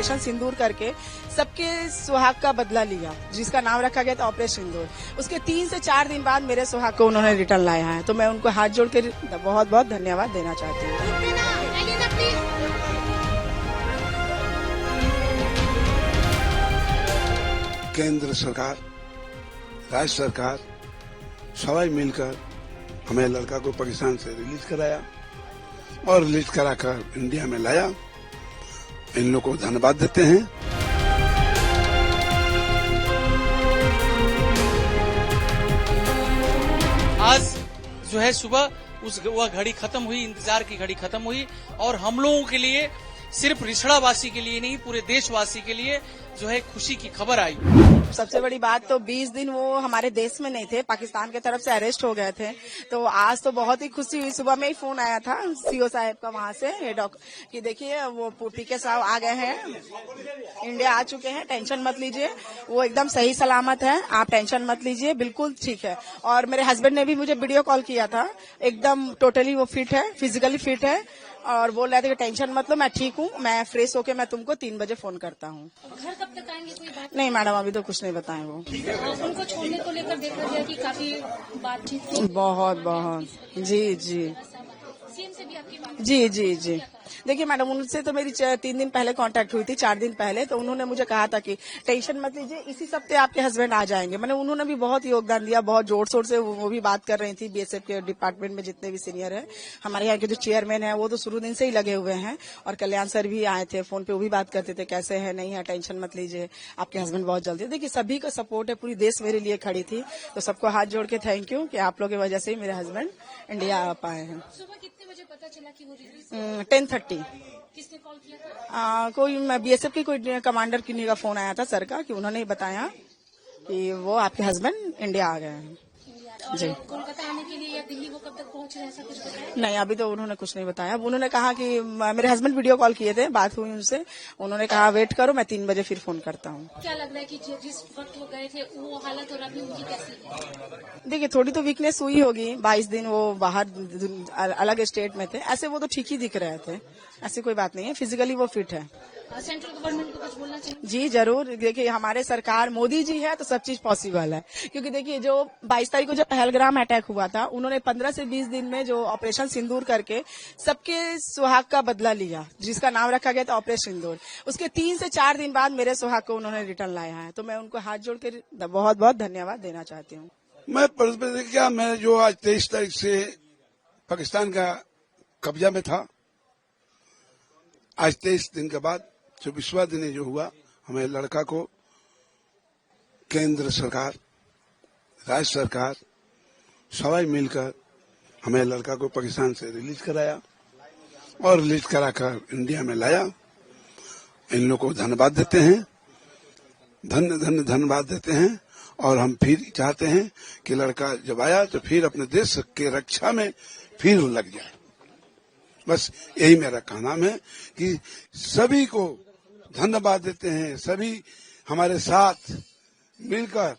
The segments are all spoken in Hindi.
ऑपरेशन सिंदूर करके सबके सुहाग का बदला लिया, जिसका नाम रखा गया था ऑपरेशन सिंदूर। उसके 3 से 4 दिन बाद मेरे सुहाग को उन्होंने रिटर्न लाया है, तो मैं उनको हाथ जोड़ के बहुत बहुत धन्यवाद देना चाहती हूँ। केंद्र सरकार, राज्य सरकार सभी मिलकर हमें लड़का को पाकिस्तान से रिलीज कराया और रिलीज कराकर इंडिया में लाया। इन लोगों को धन्यवाद देते हैं। आज जो है सुबह वह घड़ी खत्म हुई, इंतजार की घड़ी खत्म हुई और हम लोगों के लिए, सिर्फ रिछड़ा वासी के लिए नहीं, पूरे देशवासी के लिए जो है खुशी की खबर आई। सबसे बड़ी बात तो 20 दिन वो हमारे देश में नहीं थे, पाकिस्तान की तरफ से अरेस्ट हो गए थे। तो आज तो बहुत ही खुशी हुई। सुबह में ही फोन आया था सीओ साहब का वहां से कि देखिए वो पीके साहब आ गए हैं, इंडिया आ चुके हैं, टेंशन मत लीजिए, वो एकदम सही सलामत है, आप टेंशन मत लीजिए, बिल्कुल ठीक है। और मेरे हस्बैंड ने भी मुझे वीडियो कॉल किया था, एकदम टोटली वो फिट है, फिजिकली फिट है और बोल रहे थे कि टेंशन मत लो, मैं ठीक हूँ, मैं फ्रेश होके मैं तुमको 3 बजे फोन करता हूँ। घर कब तक आएंगे, कोई बात नहीं मैडम, अभी तो कुछ नहीं बताए वो। उनको छोड़ने को लेकर देखा गया कि काफी बातचीत बहुत जी जी सीएम से भी आपकी बात? जी देखिए मैडम, उनसे तो मेरी 3 दिन पहले कांटेक्ट हुई थी, 4 दिन पहले। तो उन्होंने मुझे कहा था कि टेंशन मत लीजिए, इसी हफ्ते आपके हस्बैंड आ जाएंगे। मैंने उन्होंने भी बहुत योगदान दिया, बहुत जोर शोर से वो भी बात कर रही थी। बीएसएफ के डिपार्टमेंट में जितने भी सीनियर है, हमारे यहाँ के जो चेयरमैन है वो तो शुरू दिन से ही लगे हुए हैं। और कल्याण सर भी आए थे, फोन पे वो भी बात करते थे, कैसे है, नहीं है, टेंशन मत लीजिए, आपके हस्बैंड बहुत जल्दी। देखिए सभी का सपोर्ट है, पूरी देश मेरे लिए खड़ी थी। तो सबको हाथ जोड़ के थैंक यू कि आप लोगों की वजह से ही मेरे हस्बैंड इंडिया आ पाए हैं। सुबह कितने बजे पता चला कि वो रिलीज? 10:30। किसने कॉल किया था? कोई बीएसएफ की कोई कमांडर किन्हीं का फोन आया था सर का, कि उन्होंने ही बताया कि वो आपके हस्बैंड इंडिया आ गए हैं। और जी। कोलकाता आने के लिए या दिल्ली वो कब तक पहुंच रहे हैं, ऐसा कुछ बताया? नहीं, अभी तो उन्होंने कुछ नहीं बताया। उन्होंने कहा कि मेरे हस्बैंड वीडियो कॉल किए थे, बात हुई उनसे, उन्होंने कहा वेट करो, मैं 3 बजे फिर फोन करता हूँ। क्या लग रहा है कि जिस वक्त वो गए थे वो हालत और अभी उनकी कैसी है? देखिए थोड़ी तो वीकनेस हुई होगी, 22 दिन वो बाहर अलग स्टेट में थे, ऐसे वो तो ठीक ही दिख रहे थे, ऐसी कोई बात नहीं है, फिजिकली वो फिट है। सेंट्रल गवर्नमेंट को कुछ बोलना चाहिए? जी जरूर। देखिए हमारे सरकार मोदी जी है तो सब चीज पॉसिबल है, क्योंकि देखिए जो 22 तारीख को जब पहलगाम अटैक हुआ था, उन्होंने 15 से 20 दिन में जो ऑपरेशन सिंदूर करके सबके सुहाग का बदला लिया, जिसका नाम रखा गया था ऑपरेशन सिंदूर। उसके 3 से 4 दिन बाद मेरे सुहाग को उन्होंने रिटर्न लाया है, तो मैं उनको हाथ जोड़ के बहुत बहुत धन्यवाद देना चाहती हूँ। मैं जो आज 23 तारीख से पाकिस्तान का कब्जा में था, आज 23 दिन के बाद 24वां दिन जो हुआ, हमें लड़का को केंद्र सरकार, राज्य सरकार सभी मिलकर हमें लड़का को पाकिस्तान से रिलीज कराया और रिलीज कराकर इंडिया में लाया। इन लोगों को धन्यवाद देते हैं, धन्यवाद देते हैं। और हम फिर चाहते हैं कि लड़का जब आया तो फिर अपने देश के रक्षा में फिर लग जाए। बस यही मेरा कहना है कि सभी को धन्यवाद देते हैं। सभी हमारे साथ मिलकर,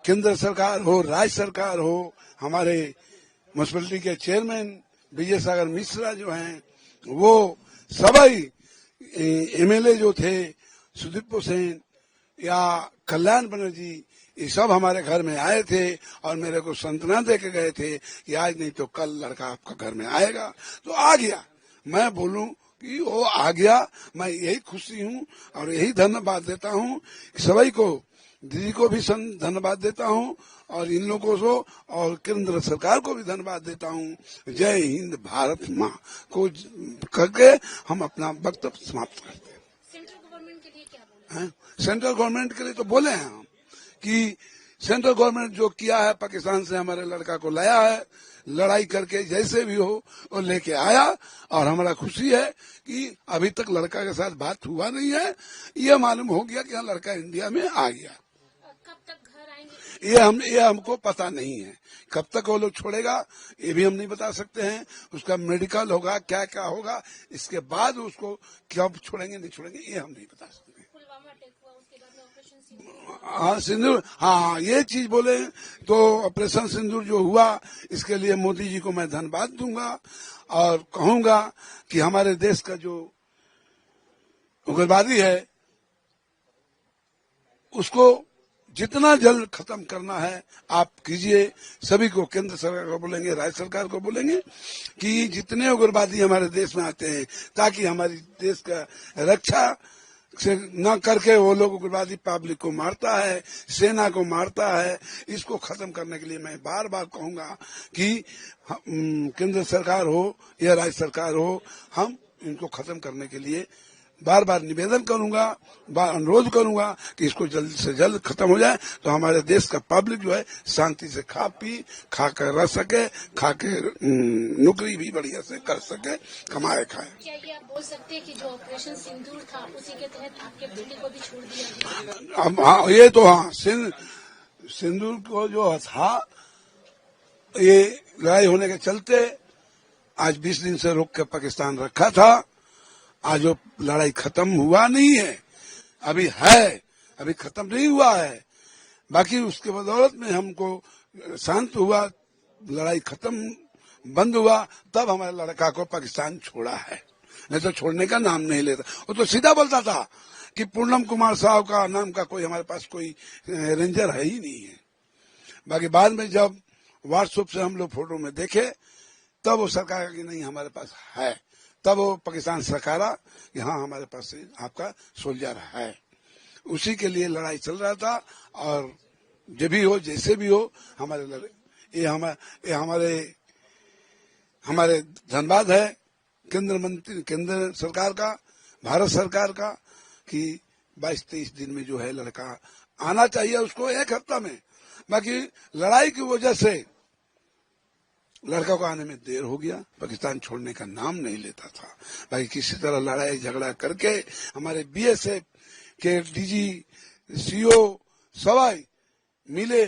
केंद्र सरकार हो, राज्य सरकार हो, हमारे म्युनिसिपैलिटी के चेयरमैन विजय सागर मिश्रा जो हैं, वो सभी एमएलए जो थे, सुदीप सेन या कल्याण बनर्जी, ये सब हमारे घर में आए थे और मेरे को सांत्वना दे के गए थे कि आज नहीं तो कल लड़का आपका घर में आएगा। तो आ गया। मैं बोलूं कि वो आ गया, मैं यही खुशी हूं और यही धन्यवाद देता हूं। सभी को, दीदी को भी धन्यवाद देता हूं और इन लोगों को और केंद्र सरकार को भी धन्यवाद देता हूं। जय हिंद, भारत माँ को करके हम अपना वक्तव्य समाप्त करते हैं। सेंट्रल गवर्नमेंट के लिए क्या बोले? सेंट्रल गवर्नमेंट के लिए तो बोले हैं हम कि सेंट्रल गवर्नमेंट जो किया है, पाकिस्तान से हमारे लड़का को लाया है, लड़ाई करके जैसे भी हो वो लेके आया। और हमारा खुशी है कि अभी तक लड़का के साथ बात हुआ नहीं है, ये मालूम हो गया कि हाँ लड़का इंडिया में आ गया। कब तक घर आएंगे? ये हमको पता नहीं है, कब तक वो लोग छोड़ेगा ये भी हम नहीं बता सकते हैं। उसका मेडिकल होगा, क्या क्या होगा, इसके बाद उसको कब छोड़ेंगे नहीं छोड़ेंगे ये हम नहीं बता सकते। हाँ सिंदूर, हाँ ये चीज बोले तो ऑपरेशन सिंदूर जो हुआ, इसके लिए मोदी जी को मैं धन्यवाद दूंगा और कहूंगा कि हमारे देश का जो उग्रवादी है उसको जितना जल्द खत्म करना है आप कीजिए। सभी को, केंद्र सरकार को बोलेंगे, राज्य सरकार को बोलेंगे कि जितने उग्रवादी हमारे देश में आते हैं ताकि हमारी देश का रक्षा से न करके वो लोग उग्रवादी पब्लिक को मारता है, सेना को मारता है, इसको खत्म करने के लिए मैं बार बार कहूंगा कि केंद्र सरकार हो या राज्य सरकार हो, हम इनको खत्म करने के लिए बार बार निवेदन करूंगा, अनुरोध करूंगा कि इसको जल्द से जल्द खत्म हो जाए तो हमारे देश का पब्लिक जो है शांति से खा कर रह सके, खा के नौकरी भी बढ़िया से कर सके, कमाए खाए। क्या ये आप बोल सकते हैं कि जो ऑपरेशन सिंदूर था उसी के तहत आपके बेटे को भी छोड़ दिया गया? अब हाँ, ये तो हाँ, सिंदूर को जो था ये लड़ाई होने के चलते आज 20 दिन से रोक के पाकिस्तान रखा था। आज वो लड़ाई खत्म हुआ नहीं है, अभी है, अभी खत्म नहीं हुआ है। बाकी उसके बदौलत में हमको शांत हुआ, लड़ाई खत्म बंद हुआ, तब हमारे लड़का को पाकिस्तान छोड़ा है, नहीं तो छोड़ने का नाम नहीं लेता। वो तो सीधा बोलता था कि पूर्णम कुमार साहब का नाम का कोई हमारे पास कोई रेंजर है ही नहीं है। बाकी बाद में जब व्हाट्सएप से हम लोग फोटो में देखे तब वो सरकार की नहीं हमारे पास है, तब वो पाकिस्तान सरकारा कि हाँ हमारे पास आपका सोल्जर है। उसी के लिए लड़ाई चल रहा था और जब भी हो, जैसे भी हो, ये हमारे धन्यवाद है केंद्र सरकार का, भारत सरकार का कि 22-23 दिन में जो है लड़का आना चाहिए उसको, एक हफ्ता में। बाकी लड़ाई की वजह से लड़का को आने में देर हो गया, पाकिस्तान छोड़ने का नाम नहीं लेता था। बाकी किसी तरह लड़ाई झगड़ा करके हमारे बीएसएफ के डीजी सीओ सबाई मिले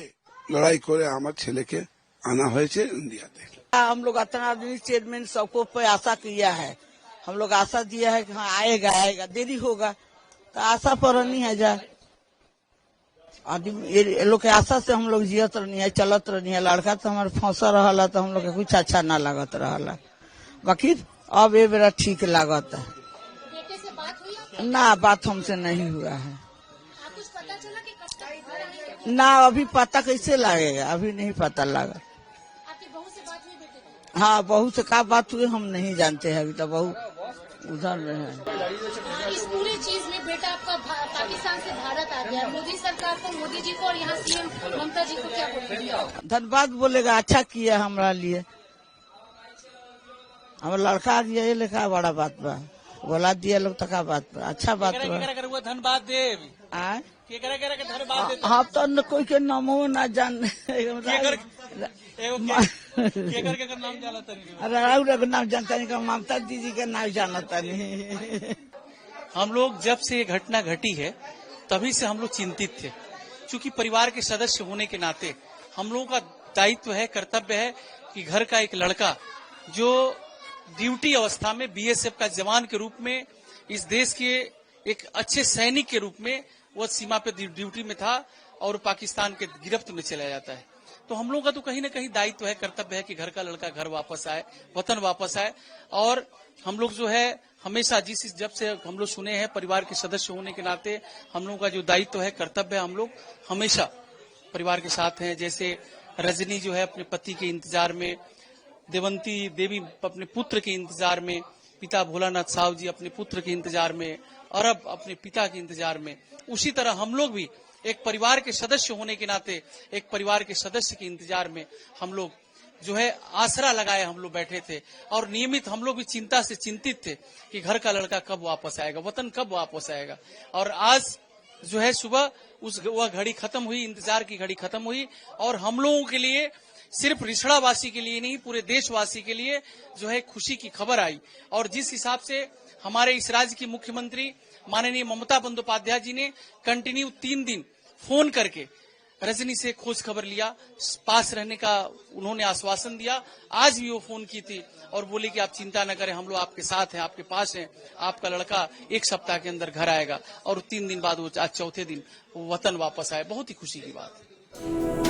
लड़ाई করে আমার ছেলেকে आना হয়েছে इंडियाতে। हम लोग इतना आदमी चेयरमैन सबको पे आशा किया है, हम लोग आशा दिया है कि हाँ आएगा, देरी होगा तो आशा पर नहीं है जा आदमी, ये लोग के आशा से हम लोग जियत रहनी है, चलत रहनी है। लड़का तो हमारे फंसा रहा तो हम लोग के कुछ अच्छा ना लागत रहा, बाकी अब ये बेरा ठीक लागत है। बेटे से बात हुई? ना, बात हमसे नहीं हुआ है। आप कुछ पता चला कि कब तक घर आएंगे? ना, अभी पता कैसे लगेगा, अभी नहीं पता लगा। आपकी बहू से बात हुई बेटे की? हाँ, बहू से क्या बात हुई हम नहीं जानते हैं, अभी तो बहू उधर रहे। इस पूरी चीज में बेटा आपका पाकिस्तान से भारत आ गया, मोदी सरकार को, मोदी जी को और यहाँ सीएम ममता जी को क्या बोलेंगे? धन्यवाद बोलेगा, अच्छा किया हमारा लिए, हमारा लड़का दिया, ये लिखा बड़ा बात बा, बोला दिया लोग तो का बात बा, अच्छा बात बा। धन्यवाद देव हाँ तो न कोई के नामो ना जान अरे नाम जानता नहीं, ममता दीदी का नाम जानता नहीं। हम लोग जब से ये घटना घटी है तभी से हम लोग चिंतित थे, क्योंकि परिवार के सदस्य होने के नाते हम लोगों का दायित्व है, कर्तव्य है कि घर का एक लड़का जो ड्यूटी अवस्था में बीएसएफ का जवान के रूप में, इस देश के एक अच्छे सैनिक के रूप में वो सीमा पे ड्यूटी में था और पाकिस्तान के गिरफ्त में चला जाता है, तो हम लोगों का तो कहीं न कहीं दायित्व है, कर्तव्य है कि घर का लड़का घर वापस आए, वतन वापस आए। और हम लोग जो है हमेशा जब से हम लोग सुने हैं, परिवार के सदस्य होने के नाते हम लोगों का जो दायित्व है, कर्तव्य है, हम लोग हमेशा परिवार के साथ हैं। जैसे रजनी जो है अपने पति के इंतजार में, देवंती देवी अपने पुत्र के इंतजार में, पिता भोलानाथ साहु जी अपने पुत्र के इंतजार में, अरब अपने पिता के इंतजार में, उसी तरह हम लोग भी एक परिवार के सदस्य होने के नाते एक परिवार के सदस्य के इंतजार में हम लोग जो है आसरा लगाए हम लोग बैठे थे और नियमित हम लोग भी चिंता से चिंतित थे कि घर का लड़का कब वापस आएगा, वतन कब वापस आएगा। और आज जो है सुबह वह घड़ी खत्म हुई, इंतजार की घड़ी खत्म हुई और हम लोगों के लिए, सिर्फ रिछड़ा वासी के लिए नहीं, पूरे देशवासी के लिए जो है खुशी की खबर आई। और जिस हिसाब से हमारे इस राज्य की मुख्यमंत्री माननीय ममता बंदोपाध्याय जी ने कंटिन्यू 3 दिन फोन करके रजनी से खोज खबर लिया, पास रहने का उन्होंने आश्वासन दिया। आज भी वो फोन की थी और बोले कि आप चिंता न करें, हम लोग आपके साथ हैं, आपके पास हैं, आपका लड़का 1 सप्ताह के अंदर घर आएगा। और 3 दिन बाद वो आज चौथे दिन वो वतन वापस आए, बहुत ही खुशी की बात है।